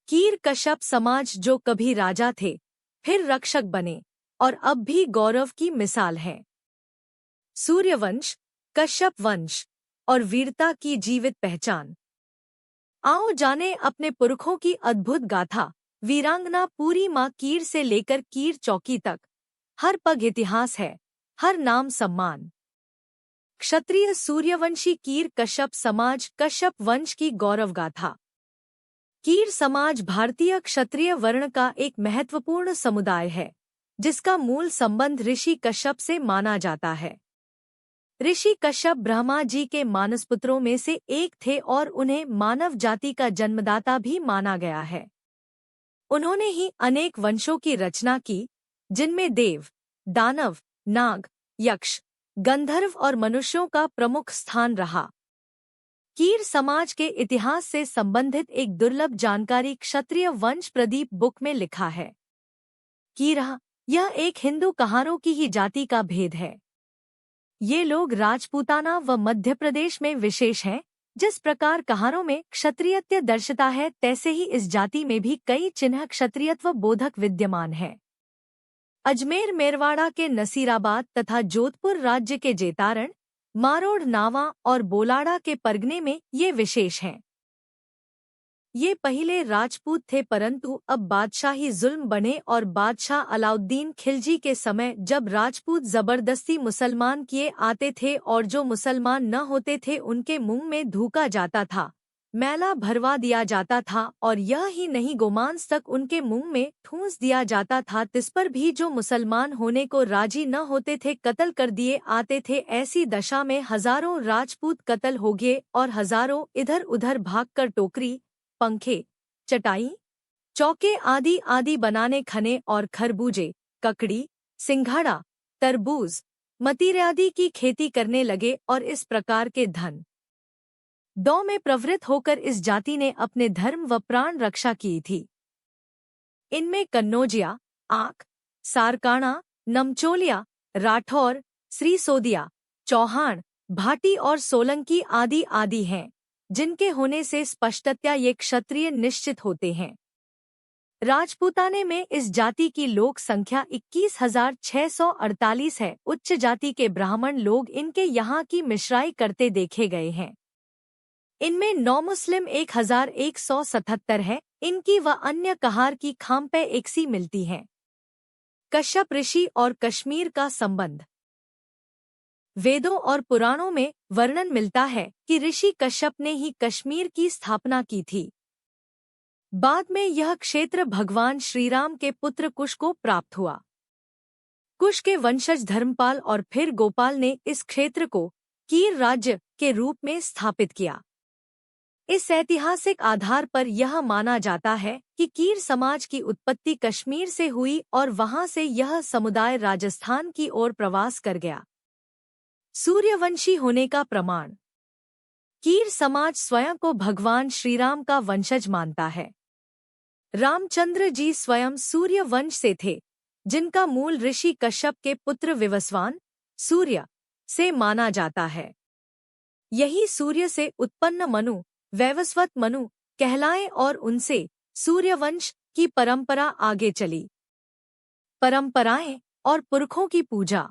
कीर कश्यप समाज जो कभी राजा थे, फिर रक्षक बने और अब भी गौरव की मिसाल है। सूर्यवंश, कश्यप वंश और वीरता की जीवित पहचान। आओ जाने अपने पुरखों की अद्भुत गाथा। वीरांगना पूरी माँ कीर से लेकर कीर चौकी तक, हर पग इतिहास है, हर नाम सम्मान। क्षत्रिय सूर्यवंशी कीर कश्यप समाज, कश्यप वंश की गौरव गाथा। कीर समाज भारतीय क्षत्रिय वर्ण का एक महत्वपूर्ण समुदाय है, जिसका मूल संबंध ऋषि कश्यप से माना जाता है। ऋषि कश्यप ब्रह्मा जी के मानसपुत्रों में से एक थे और उन्हें मानव जाति का जन्मदाता भी माना गया है। उन्होंने ही अनेक वंशों की रचना की, जिनमें देव, दानव, नाग, यक्ष, गंधर्व और मनुष्यों का प्रमुख स्थान रहा। कीर समाज के इतिहास से संबंधित एक दुर्लभ जानकारी क्षत्रिय वंश प्रदीप बुक में लिखा है। कीरा, यह एक हिंदू कहारों की ही जाति का भेद है। ये लोग राजपूताना व मध्य प्रदेश में विशेष हैं। जिस प्रकार कहारों में क्षत्रियत्व दर्शता है, तैसे ही इस जाति में भी कई चिन्ह क्षत्रियत्व बोधक विद्यमान हैं। अजमेर मेरवाड़ा के नसीराबाद तथा जोधपुर राज्य के जेतारण, मारोड़, नावा और बोलाड़ा के परगने में ये विशेष हैं। ये पहले राजपूत थे, परंतु अब बादशाही जुल्म बने और बादशाह अलाउद्दीन खिलजी के समय जब राजपूत जबरदस्ती मुसलमान किए आते थे और जो मुसलमान न होते थे उनके मुंह में धूका जाता था, मैला भरवा दिया जाता था और यह ही नहीं गोमांस तक उनके मुंह में ठूंस दिया जाता था। तिस पर भी जो मुसलमान होने को राजी न होते थे कत्ल कर दिए आते थे। ऐसी दशा में हजारों राजपूत कत्ल हो गए और हजारों इधर उधर भागकर टोकरी, पंखे, चटाई, चौके आदि आदि बनाने खने और खरबूजे, ककड़ी, सिंघाड़ा, तरबूज, मतीरे आदि की खेती करने लगे और इस प्रकार के धन दौ में प्रवृत्त होकर इस जाति ने अपने धर्म व प्राण रक्षा की थी। इनमें कन्नौजिया, आक, सारकाणा, नमचोलिया, राठौर, श्रीसोदिया, चौहान, भाटी और सोलंकी आदि आदि हैं, जिनके होने से स्पष्टतया ये क्षत्रिय निश्चित होते हैं। राजपूताने में इस जाति की लोक संख्या 21,648 है। उच्च जाति के ब्राह्मण लोग इनके यहाँ की मिश्राई करते देखे गए हैं। इनमें नौ मुस्लिम 1,177 है। इनकी व अन्य कहार की खाम्पे एकसी मिलती हैं। कश्यप ऋषि और कश्मीर का संबंध। वेदों और पुराणों में वर्णन मिलता है कि ऋषि कश्यप ने ही कश्मीर की स्थापना की थी। बाद में यह क्षेत्र भगवान श्रीराम के पुत्र कुश को प्राप्त हुआ। कुश के वंशज धर्मपाल और फिर गोपाल ने इस क्षेत्र को कीर राज्य के रूप में स्थापित किया। इस ऐतिहासिक आधार पर यह माना जाता है कि कीर समाज की उत्पत्ति कश्मीर से हुई और वहां से यह समुदाय राजस्थान की ओर प्रवास कर गया। सूर्यवंशी होने का प्रमाण। कीर समाज स्वयं को भगवान श्रीराम का वंशज मानता है। रामचंद्र जी स्वयं सूर्य वंश से थे, जिनका मूल ऋषि कश्यप के पुत्र विवस्वान, सूर्य, से माना जाता है। यही सूर्य से उत्पन्न मनु, वैवस्वत मनु कहलाए और उनसे सूर्यवंश की परंपरा आगे चली। परंपराएं और पुरखों की पूजा।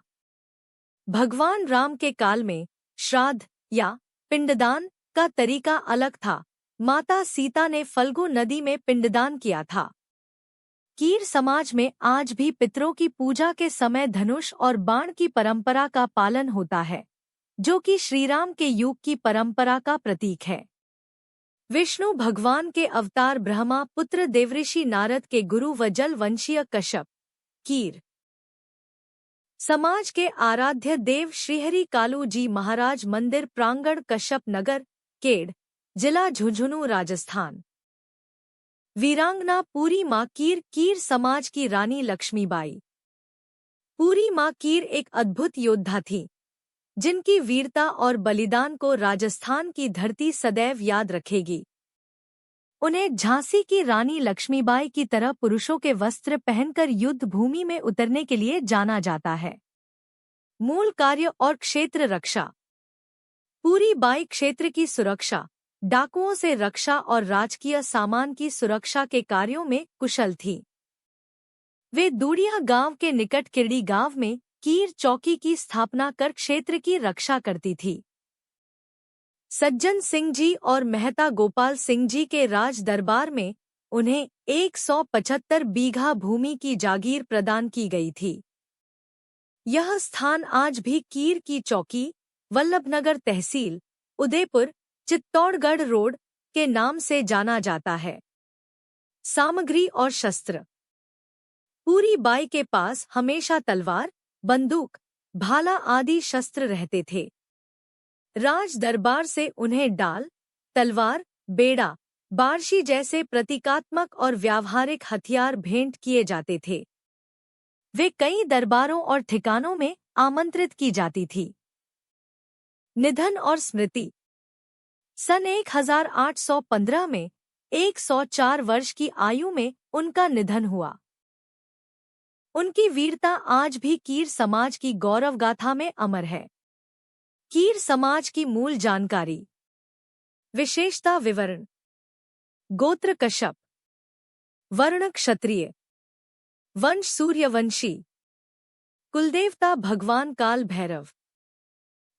भगवान राम के काल में श्राद्ध या पिंडदान का तरीका अलग था। माता सीता ने फल्गु नदी में पिंडदान किया था। कीर समाज में आज भी पितरों की पूजा के समय धनुष और बाण की परंपरा का पालन होता है, जो कि श्रीराम के युग की परंपरा का प्रतीक है। विष्णु भगवान के अवतार ब्रह्मा पुत्र देवऋषि नारद के गुरु व जल वंशीय कश्यप। कीर समाज के आराध्य देव श्रीहरि कालू जी महाराज मंदिर प्रांगण, कश्यप नगर, केड़, जिला झुंझुनू, राजस्थान। वीरांगना पूरी माँ कीर। कीर समाज की रानी लक्ष्मीबाई। पूरी माँ कीर एक अद्भुत योद्धा थी, जिनकी वीरता और बलिदान को राजस्थान की धरती सदैव याद रखेगी। उन्हें झांसी की रानी लक्ष्मीबाई की तरह पुरुषों के वस्त्र पहनकर युद्ध भूमि में उतरने के लिए जाना जाता है। मूल कार्य और क्षेत्र रक्षा। पूरी बाई क्षेत्र की सुरक्षा, डाकुओं से रक्षा और राजकीय सामान की सुरक्षा के कार्यों में कुशल थी। वे दूरिया गांव के निकट किरड़ी गांव में कीर चौकी की स्थापना कर क्षेत्र की रक्षा करती थी। सज्जन सिंह जी और मेहता गोपाल सिंह जी के राज दरबार में उन्हें 175 बीघा भूमि की जागीर प्रदान की गई थी। यह स्थान आज भी कीर की चौकी, वल्लभनगर तहसील, उदयपुर, चित्तौड़गढ़ रोड के नाम से जाना जाता है। सामग्री और शस्त्र। पूरी बाई के पास हमेशा तलवार, बंदूक, भाला आदि शस्त्र रहते थे। राज दरबार से उन्हें डाल, तलवार, बेड़ा, बार्शी जैसे प्रतीकात्मक और व्यावहारिक हथियार भेंट किए जाते थे। वे कई दरबारों और ठिकानों में आमंत्रित की जाती थी। निधन और स्मृति। सन 1815 में 104 वर्ष की आयु में उनका निधन हुआ। उनकी वीरता आज भी कीर समाज की गौरव गाथा में अमर है। कीर समाज की मूल जानकारी। विशेषता विवरण। गोत्र कश्यप, वर्ण क्षत्रिय, वंश सूर्यवंशी, कुलदेवता भगवान काल भैरव,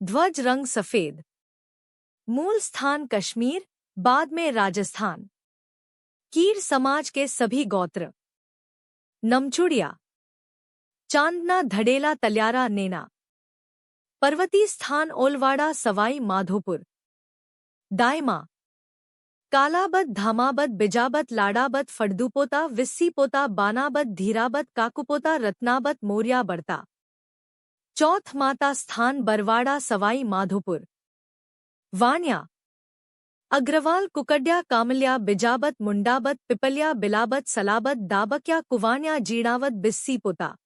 ध्वज रंग सफेद, मूल स्थान कश्मीर, बाद में राजस्थान। कीर समाज के सभी गोत्र। नमचुड़िया, चांदना, धड़ेला, तल्यारा, नेना। पर्वती स्थान ओलवाड़ा, सवाई माधोपुर। दायमा, कालाबद, धामाबद, बिजाबद, लाडाबद, फड़दुपोता, विस्सीपोता, बानाबद, धीराबद, काकुपोता, रत्नाबद, मोरिया बड़ता। चौथ माता स्थान बरवाड़ा, सवाई माधोपुर। वाणिया, अग्रवाल, कुकड्या, कामल्या, बिजाबद, मुंडाबद, पिपलिया, बिलाबद, सलाबद, दाबक्या, कुवाण्या, जीणावद, बिस्सीपोता।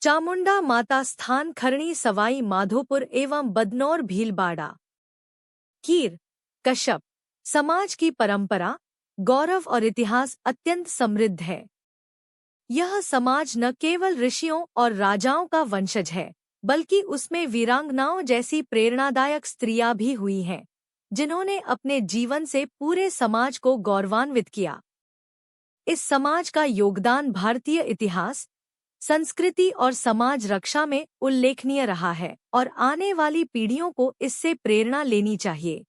चामुंडा माता स्थान खरणी, सवाई माधोपुर एवं बदनौर, भीलवाड़ा। कीर कश्यप समाज की परंपरा, गौरव और इतिहास अत्यंत समृद्ध है। यह समाज न केवल ऋषियों और राजाओं का वंशज है, बल्कि उसमें वीरांगनाओं जैसी प्रेरणादायक स्त्रियां भी हुई हैं, जिन्होंने अपने जीवन से पूरे समाज को गौरवान्वित किया। इस समाज का योगदान भारतीय इतिहास, संस्कृति और समाज रक्षा में उल्लेखनीय रहा है और आने वाली पीढ़ियों को इससे प्रेरणा लेनी चाहिए।